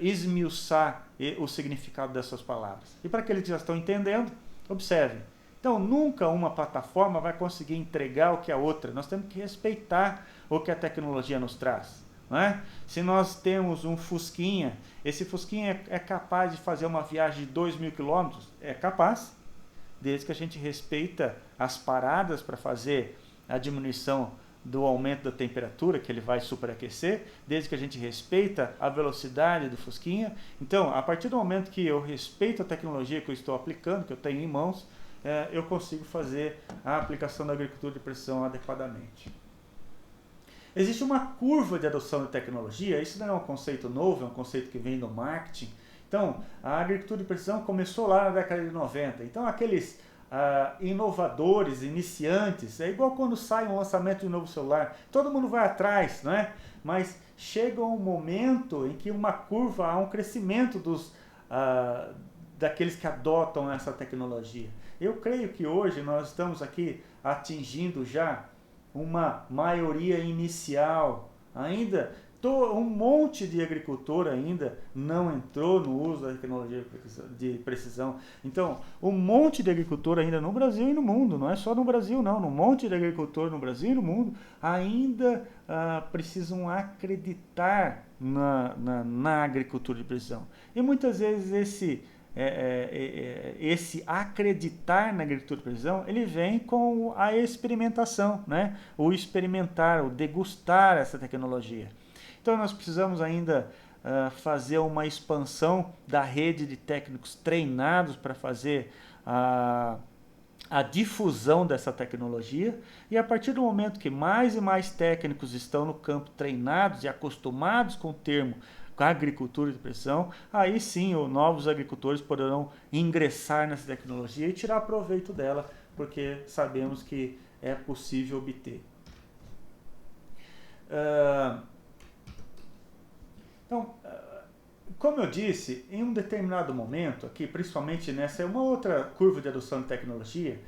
esmiuçar o significado dessas palavras. E para aqueles que já estão entendendo, observem. Então, nunca uma plataforma vai conseguir entregar o que a outra. Nós temos que respeitar o que a tecnologia nos traz. Não é? Se nós temos um Fusquinha, esse Fusquinha é capaz de fazer uma viagem de 2.000 km? É capaz, desde que a gente respeita as paradas para fazer a diminuição do aumento da temperatura, que ele vai superaquecer, desde que a gente respeita a velocidade do Fusquinha. Então, a partir do momento que eu respeito a tecnologia que eu estou aplicando, que eu tenho em mãos, eu consigo fazer a aplicação da agricultura de precisão adequadamente. Existe uma curva de adoção de tecnologia, isso não é um conceito novo, é um conceito que vem do marketing. Então, a agricultura de precisão começou lá na década de 90. Então, aqueles inovadores, iniciantes, é igual quando sai um lançamento de um novo celular, todo mundo vai atrás, não é? Mas chega um momento em que há um crescimento daqueles que adotam essa tecnologia. Eu creio que hoje nós estamos aqui atingindo já uma maioria inicial, ainda um monte de agricultor ainda não entrou no uso da tecnologia de precisão. Então, um monte de agricultor ainda no Brasil e no mundo, não é só no Brasil não, um monte de agricultor no Brasil e no mundo ainda precisam acreditar na agricultura de precisão. E muitas vezes esse acreditar na agricultura de precisão, ele vem com a experimentação, né? O experimentar, o degustar essa tecnologia. Então nós precisamos ainda fazer uma expansão da rede de técnicos treinados para fazer a difusão dessa tecnologia, e a partir do momento que mais e mais técnicos estão no campo treinados e acostumados com o termo agricultura de precisão, aí sim novos agricultores poderão ingressar nessa tecnologia e tirar proveito dela, porque sabemos que é possível obter. Então, como eu disse, em um determinado momento, aqui, principalmente nessa é uma outra curva de adoção de tecnologia,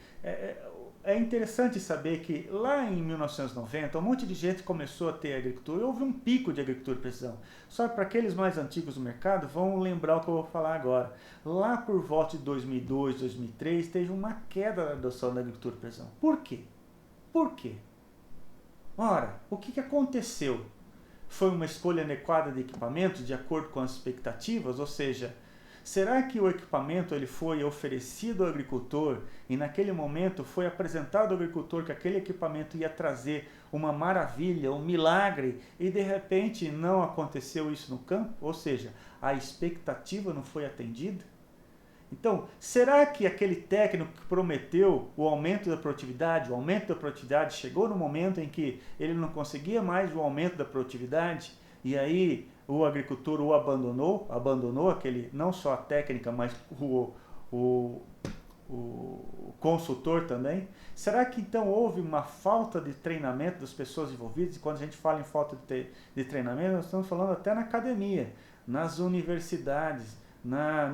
é interessante saber que lá em 1990, um monte de gente começou a ter agricultura, houve um pico de agricultura de precisão. Só para aqueles mais antigos do mercado, vão lembrar o que eu vou falar agora. Lá por volta de 2002, 2003, teve uma queda na adoção da agricultura de precisão. Por quê? Ora, o que aconteceu? Foi uma escolha adequada de equipamentos de acordo com as expectativas, ou seja, Será que o equipamento ele foi oferecido ao agricultor e naquele momento foi apresentado ao agricultor que aquele equipamento ia trazer uma maravilha, um milagre, e de repente não aconteceu isso no campo? Ou seja, a expectativa não foi atendida? Então, será que aquele técnico que prometeu o aumento da produtividade chegou no momento em que ele não conseguia mais o aumento da produtividade e aí o agricultor o abandonou aquele, não só a técnica, mas o consultor também? Será que então houve uma falta de treinamento das pessoas envolvidas? E quando a gente fala em falta de treinamento, nós estamos falando até na academia, nas universidades,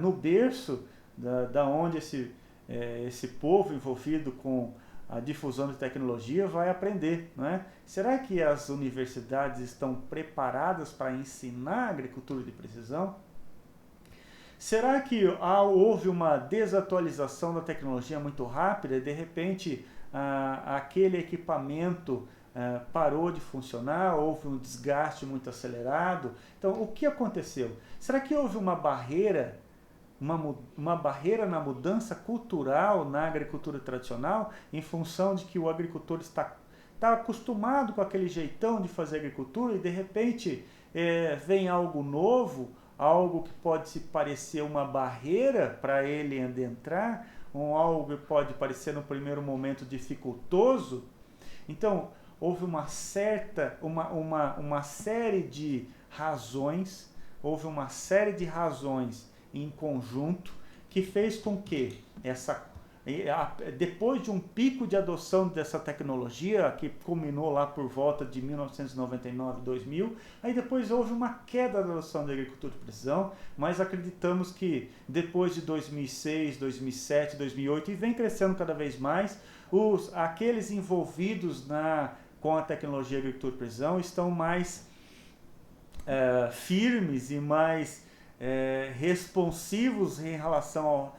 no berço da onde esse povo envolvido com a difusão de tecnologia vai aprender, não é? Será que as universidades estão preparadas para ensinar agricultura de precisão? Será que houve uma desatualização da tecnologia muito rápida e de repente aquele equipamento parou de funcionar, houve um desgaste muito acelerado? Então, o que aconteceu? Será que houve uma barreira na mudança cultural na agricultura tradicional, em função de que o agricultor está acostumado com aquele jeitão de fazer agricultura e de repente vem algo novo, algo que pode se parecer uma barreira para ele adentrar, algo que pode parecer no primeiro momento dificultoso? Então, houve uma série de razões, em conjunto, que fez com que depois de um pico de adoção dessa tecnologia, que culminou lá por volta de 1999, 2000, aí depois houve uma queda da adoção da agricultura de precisão, mas acreditamos que depois de 2006, 2007, 2008, e vem crescendo cada vez mais, aqueles envolvidos com a tecnologia de agricultura de precisão estão mais firmes e mais responsivos em relação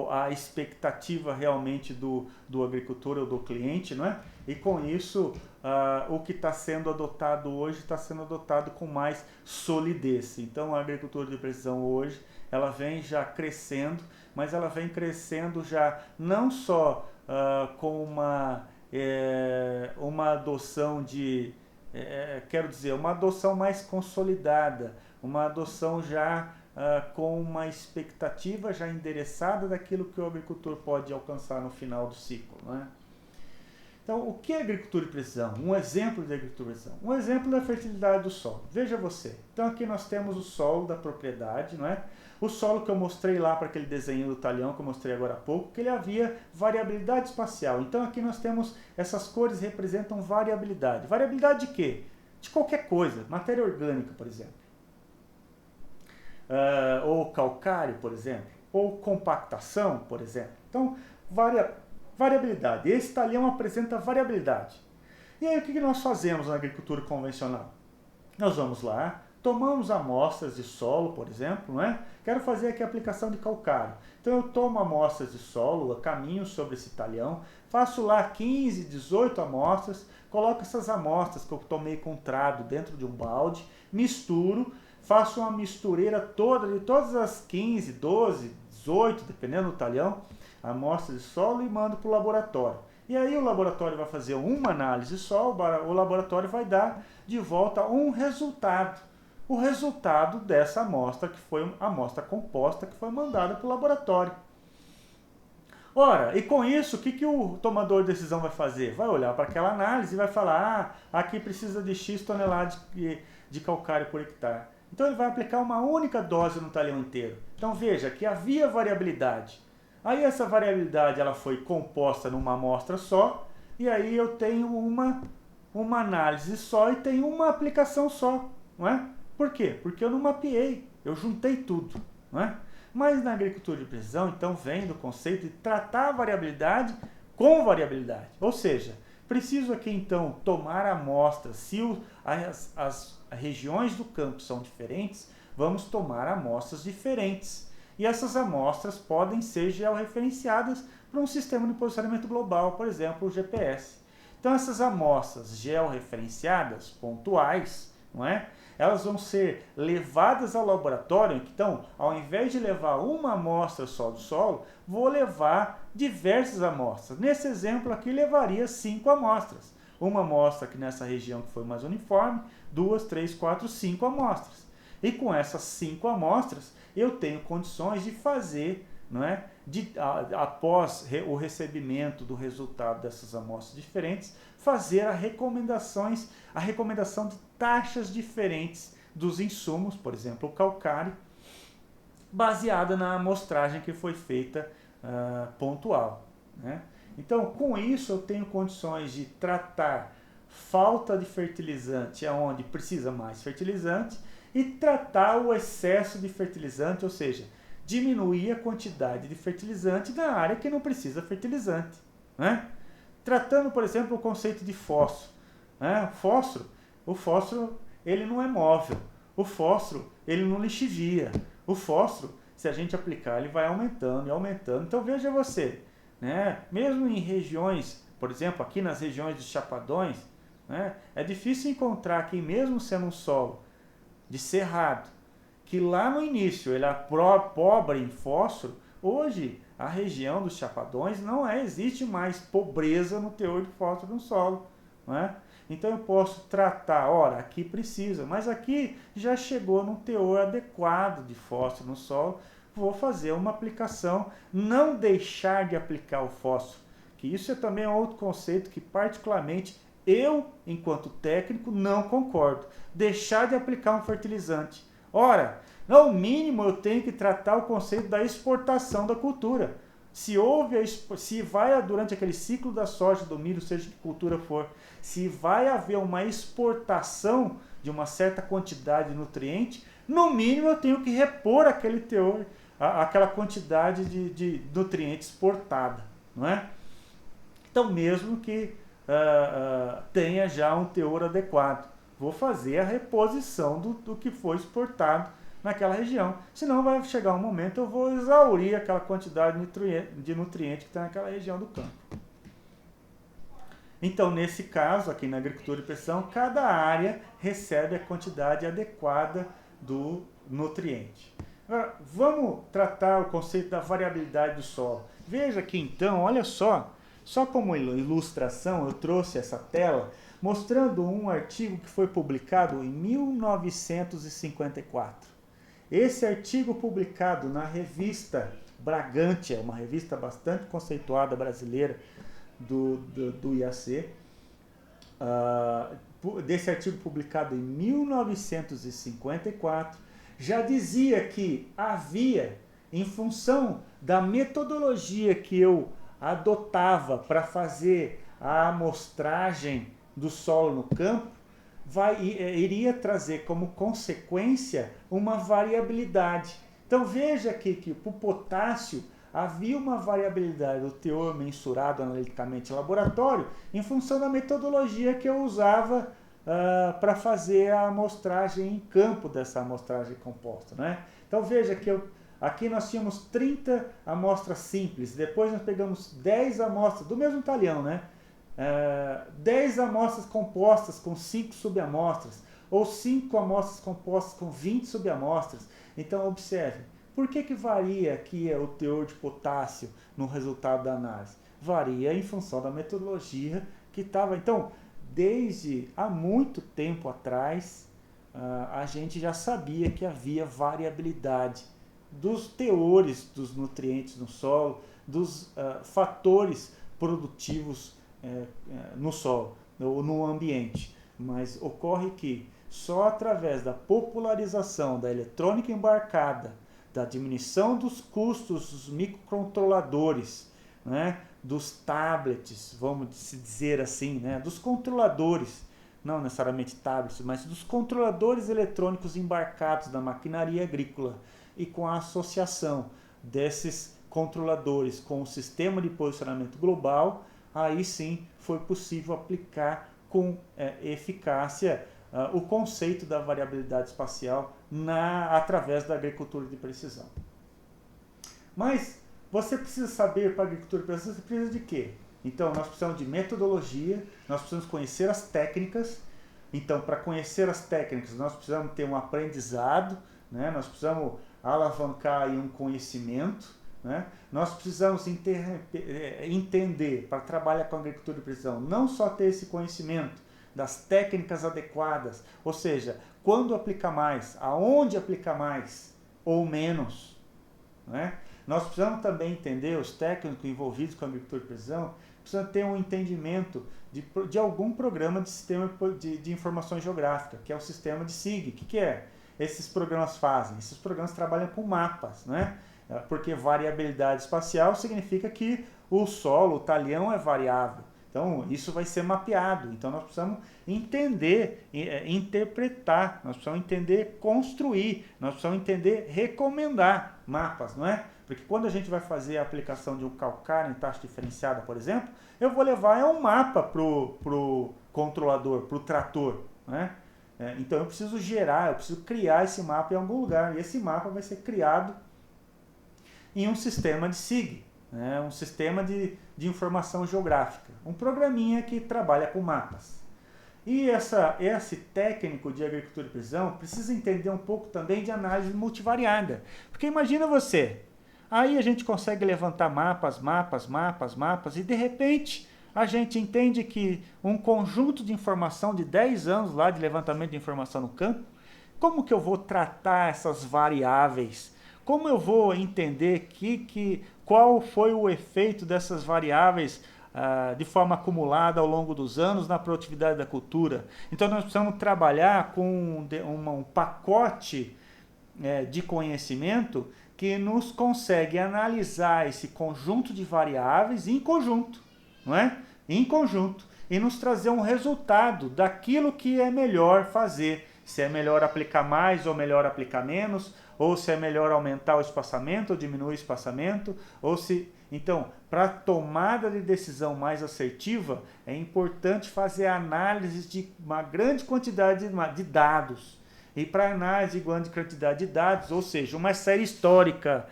à expectativa realmente do agricultor ou do cliente, não é? E com isso, o que está sendo adotado hoje está sendo adotado com mais solidez. Então, a agricultura de precisão hoje, ela vem já crescendo, mas ela vem crescendo já não só com uma adoção uma adoção mais consolidada, uma adoção já com uma expectativa já endereçada daquilo que o agricultor pode alcançar no final do ciclo, não é? Então, o que é agricultura de precisão? Um exemplo de agricultura de precisão. Um exemplo da fertilidade do solo. Veja você. Então, aqui nós temos o solo da propriedade, não é? O solo que eu mostrei lá para aquele desenho do talhão que eu mostrei agora há pouco, que ele havia variabilidade espacial. Então, aqui nós temos, essas cores representam variabilidade. Variabilidade de quê? De qualquer coisa. Matéria orgânica, por exemplo. Ou calcário, por exemplo. Ou compactação, por exemplo. Então, variabilidade. Esse talhão apresenta variabilidade. E aí o que nós fazemos na agricultura convencional? Nós vamos lá, tomamos amostras de solo, por exemplo, não é? Quero fazer aqui a aplicação de calcário. Então eu tomo amostras de solo, caminho sobre esse talhão, faço lá 15, 18 amostras, coloco essas amostras que eu tomei com trado dentro de um balde, misturo, faço uma mistureira toda de todas as 15, 12, 18, dependendo do talhão, amostras de solo e mando para o laboratório. E aí o laboratório vai fazer uma análise só, o laboratório vai dar de volta um resultado. O resultado dessa amostra, que foi a amostra composta que foi mandada para o laboratório. Ora, e com isso, o que o tomador de decisão vai fazer? Vai olhar para aquela análise e vai falar, aqui precisa de X toneladas de calcário por hectare. Então ele vai aplicar uma única dose no talhão inteiro. Então veja que havia variabilidade. Aí essa variabilidade ela foi composta numa amostra só, e aí eu tenho uma análise só e tenho uma aplicação só, não é? Por quê? Porque eu não mapeei, eu juntei tudo, não é? Mas na agricultura de precisão, então, vem do conceito de tratar a variabilidade com variabilidade. Ou seja, preciso aqui então tomar amostras, se as regiões do campo são diferentes, vamos tomar amostras diferentes. E essas amostras podem ser georreferenciadas para um sistema de posicionamento global, por exemplo, o GPS. Então essas amostras georreferenciadas, pontuais, não é? Elas vão ser levadas ao laboratório, então, ao invés de levar uma amostra só do solo, vou levar diversas amostras. Nesse exemplo aqui, levaria 5 amostras. Uma amostra aqui nessa região que foi mais uniforme, 2, 3, 4, 5 amostras. E com essas 5 amostras, eu tenho condições de fazer, não é? Após o recebimento do resultado dessas amostras diferentes, fazer a recomendação de taxas diferentes dos insumos, por exemplo, o calcário, baseada na amostragem que foi feita pontual, né? Então, com isso, eu tenho condições de tratar falta de fertilizante onde precisa mais fertilizante e tratar o excesso de fertilizante, ou seja, diminuir a quantidade de fertilizante na área que não precisa fertilizante, né? Tratando, por exemplo, o conceito de fósforo, né? O fósforo ele não é móvel, o fósforo ele não lixivia, o fósforo, se a gente aplicar, ele vai aumentando e aumentando. Então veja você, né? Mesmo em regiões, por exemplo, aqui nas regiões dos chapadões, né? É difícil encontrar aqui, mesmo sendo um solo de cerrado, que lá no início ele é pobre em fósforo, hoje a região dos chapadões não existe mais pobreza no teor de fósforo no solo, não é? Então eu posso tratar, ora, aqui precisa, mas aqui já chegou num teor adequado de fósforo no solo, vou fazer uma aplicação, não deixar de aplicar o fósforo, que isso é também outro conceito que particularmente eu, enquanto técnico, não concordo. Deixar de aplicar um fertilizante. Ora, no mínimo eu tenho que tratar o conceito da exportação da cultura. Se vai durante aquele ciclo da soja, do milho, seja que cultura for, se vai haver uma exportação de uma certa quantidade de nutriente, no mínimo eu tenho que repor aquele teor, aquela quantidade de nutriente exportada, não é? Então, mesmo que tenha já um teor adequado, vou fazer a reposição do que foi exportado naquela região. Senão vai chegar um momento eu vou exaurir aquela quantidade de nutriente que está naquela região do campo. Então, nesse caso, aqui na agricultura de precisão, cada área recebe a quantidade adequada do nutriente. Agora, vamos tratar o conceito da variabilidade do solo. Veja aqui então, olha só como ilustração eu trouxe essa tela, mostrando um artigo que foi publicado em 1954. Esse artigo publicado na revista Bragantia, uma revista bastante conceituada brasileira do IAC, desse artigo publicado em 1954, já dizia que havia, em função da metodologia que eu adotava para fazer a amostragem do solo no campo, iria trazer como consequência uma variabilidade. Então veja aqui que para o potássio havia uma variabilidade do teor mensurado analiticamente em laboratório em função da metodologia que eu usava para fazer a amostragem em campo dessa amostragem composta, né? Então veja que aqui nós tínhamos 30 amostras simples, depois nós pegamos 10 amostras do mesmo talhão, né? 10 amostras compostas com 5 subamostras, ou 5 amostras compostas com 20 subamostras. Então observe, por que varia aqui o teor de potássio no resultado da análise? Varia em função da metodologia que estava. Então, desde há muito tempo atrás, a gente já sabia que havia variabilidade dos teores dos nutrientes no solo, dos fatores produtivos no solo, ou no ambiente. Mas ocorre que só através da popularização da eletrônica embarcada, da diminuição dos custos dos microcontroladores, né, dos tablets, vamos dizer assim, né, dos controladores, não necessariamente tablets, mas dos controladores eletrônicos embarcados na maquinaria agrícola, e com a associação desses controladores com o sistema de posicionamento global, aí sim foi possível aplicar com eficácia o conceito da variabilidade espacial através da agricultura de precisão. Mas você precisa saber, para a agricultura de precisão, você precisa de quê? Então, nós precisamos de metodologia, nós precisamos conhecer as técnicas, Então, para conhecer as técnicas, nós precisamos ter um aprendizado, né? Nós precisamos alavancar aí um conhecimento, né? Nós precisamos entender, para trabalhar com a agricultura de precisão, não só ter esse conhecimento das técnicas adequadas, ou seja, quando aplicar mais, aonde aplicar mais ou menos, né? Nós precisamos também entender, os técnicos envolvidos com a agricultura de precisão, precisam ter um entendimento de algum programa de sistema de informação geográfica, que é o sistema de SIG. O que é? Esses programas fazem? Esses programas trabalham com mapas, né? Porque variabilidade espacial significa que o solo, o talhão é variável. Então, isso vai ser mapeado. Então, nós precisamos entender, interpretar, nós precisamos entender, construir, nós precisamos entender, recomendar mapas, não é? Porque quando a gente vai fazer a aplicação de um calcário em taxa diferenciada, por exemplo, eu vou levar um mapa para o controlador, para o trator, né? Então, eu preciso gerar, eu preciso criar esse mapa em algum lugar. E esse mapa vai ser criado em um sistema de SIG, né? Um sistema de informação geográfica. Um programinha que trabalha com mapas. E esse técnico de agricultura de precisão precisa entender um pouco também de análise multivariada. Porque imagina você, aí a gente consegue levantar mapas, e de repente a gente entende que um conjunto de informação de 10 anos lá de levantamento de informação no campo, como que eu vou tratar essas variáveis? Como eu vou entender qual foi o efeito dessas variáveis de forma acumulada ao longo dos anos na produtividade da cultura? Então nós precisamos trabalhar com um pacote de conhecimento que nos consegue analisar esse conjunto de variáveis em conjunto, não é? Em conjunto, e nos trazer um resultado daquilo que é melhor fazer. Se é melhor aplicar mais ou melhor aplicar menos, ou se é melhor aumentar o espaçamento ou diminuir o espaçamento, ou se... Então, para a tomada de decisão mais assertiva, é importante fazer análise de uma grande quantidade de dados. E para análise de grande quantidade de dados, ou seja, uma série histórica,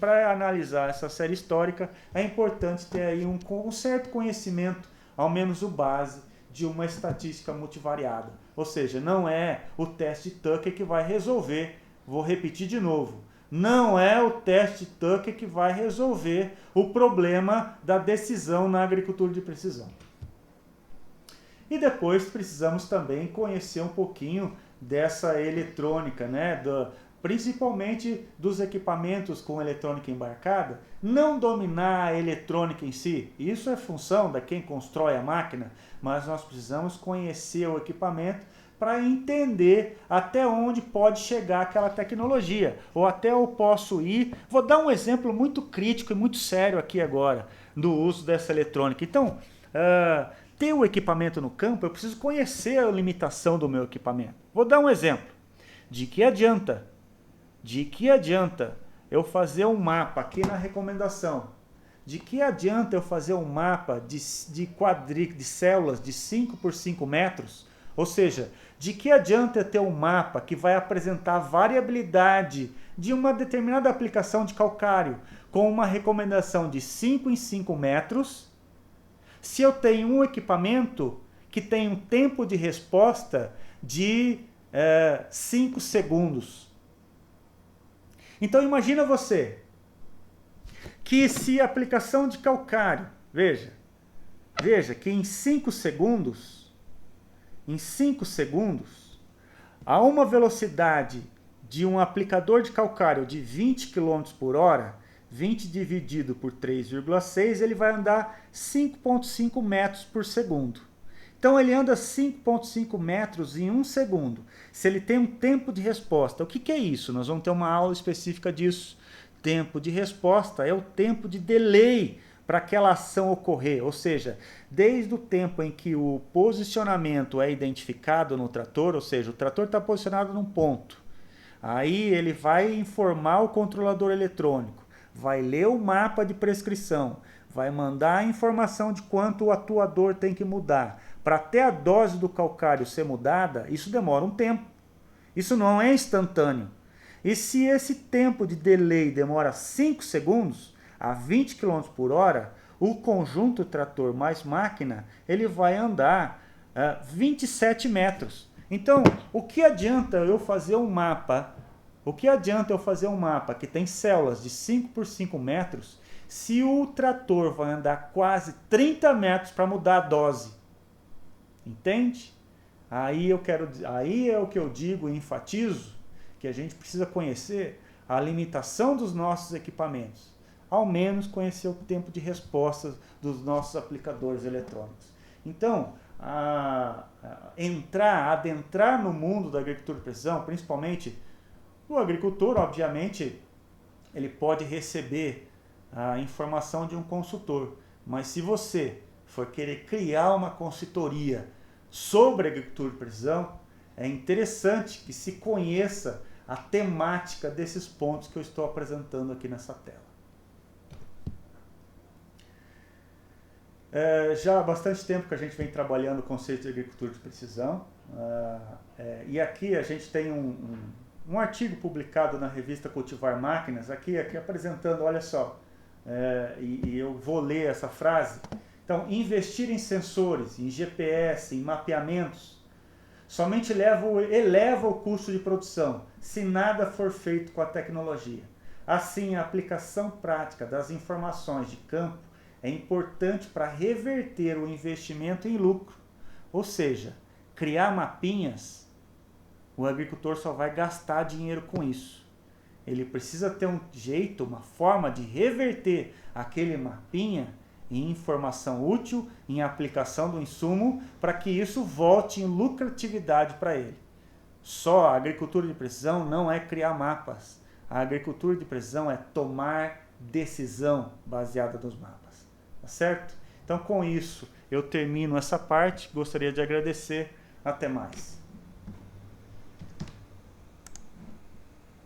para analisar essa série histórica, é importante ter aí um certo conhecimento, ao menos o base, de uma estatística multivariada. Ou seja, não é o teste Tucker que vai resolver, vou repetir de novo, não é o teste Tucker que vai resolver o problema da decisão na agricultura de precisão. E depois precisamos também conhecer um pouquinho dessa eletrônica, né? Principalmente dos equipamentos com eletrônica embarcada, não dominar a eletrônica em si. Isso é função de quem constrói a máquina, mas nós precisamos conhecer o equipamento para entender até onde pode chegar aquela tecnologia, ou até eu posso ir. Vou dar um exemplo muito crítico e muito sério aqui agora, do uso dessa eletrônica. Então, ter o equipamento no campo, eu preciso conhecer a limitação do meu equipamento. Vou dar um exemplo. De que adianta eu fazer um mapa aqui na recomendação? De que adianta eu fazer um mapa de células de 5 por 5 metros? Ou seja, de que adianta eu ter um mapa que vai apresentar variabilidade de uma determinada aplicação de calcário com uma recomendação de 5 em 5 metros, se eu tenho um equipamento que tem um tempo de resposta de 5 segundos? Então imagina você que se a aplicação de calcário, veja que em 5 segundos, a uma velocidade de um aplicador de calcário de 20 km por hora, 20 dividido por 3,6, ele vai andar 5,5 metros por segundo. Então ele anda 5,5 metros em 1 segundo. Se ele tem um tempo de resposta, o que é isso? Nós vamos ter uma aula específica disso. Tempo de resposta é o tempo de delay para aquela ação ocorrer, ou seja, desde o tempo em que o posicionamento é identificado no trator, ou seja, o trator está posicionado num ponto, aí ele vai informar o controlador eletrônico, vai ler o mapa de prescrição, vai mandar a informação de quanto o atuador tem que mudar. Para até a dose do calcário ser mudada, isso demora um tempo. Isso não é instantâneo. E se esse tempo de delay demora 5 segundos, a 20 km por hora, o conjunto trator mais máquina, ele vai andar 27 metros. Então, o que adianta eu fazer um mapa? O que adianta eu fazer um mapa que tem células de 5 por 5 metros se o trator vai andar quase 30 metros para mudar a dose? Entende? Aí é o que eu digo e enfatizo, que a gente precisa conhecer a limitação dos nossos equipamentos. Ao menos conhecer o tempo de resposta dos nossos aplicadores eletrônicos. Então, adentrar no mundo da agricultura de precisão, principalmente o agricultor, obviamente, ele pode receber a informação de um consultor, mas se você for querer criar uma consultoria sobre agricultura de precisão, é interessante que se conheça a temática desses pontos que eu estou apresentando aqui nessa tela. Já há bastante tempo que a gente vem trabalhando o conceito de agricultura de precisão, e aqui a gente tem um artigo publicado na revista Cultivar Máquinas, aqui apresentando, olha só, e eu vou ler essa frase. Então, investir em sensores, em GPS, em mapeamentos, somente eleva o custo de produção, se nada for feito com a tecnologia. Assim, a aplicação prática das informações de campo é importante para reverter o investimento em lucro. Ou seja, criar mapinhas, o agricultor só vai gastar dinheiro com isso. Ele precisa ter um jeito, uma forma de reverter aquele mapinha em informação útil, em aplicação do insumo, para que isso volte em lucratividade para ele. Só a agricultura de precisão não é criar mapas. A agricultura de precisão é tomar decisão baseada nos mapas. Tá certo? Então, com isso, eu termino essa parte. Gostaria de agradecer. Até mais.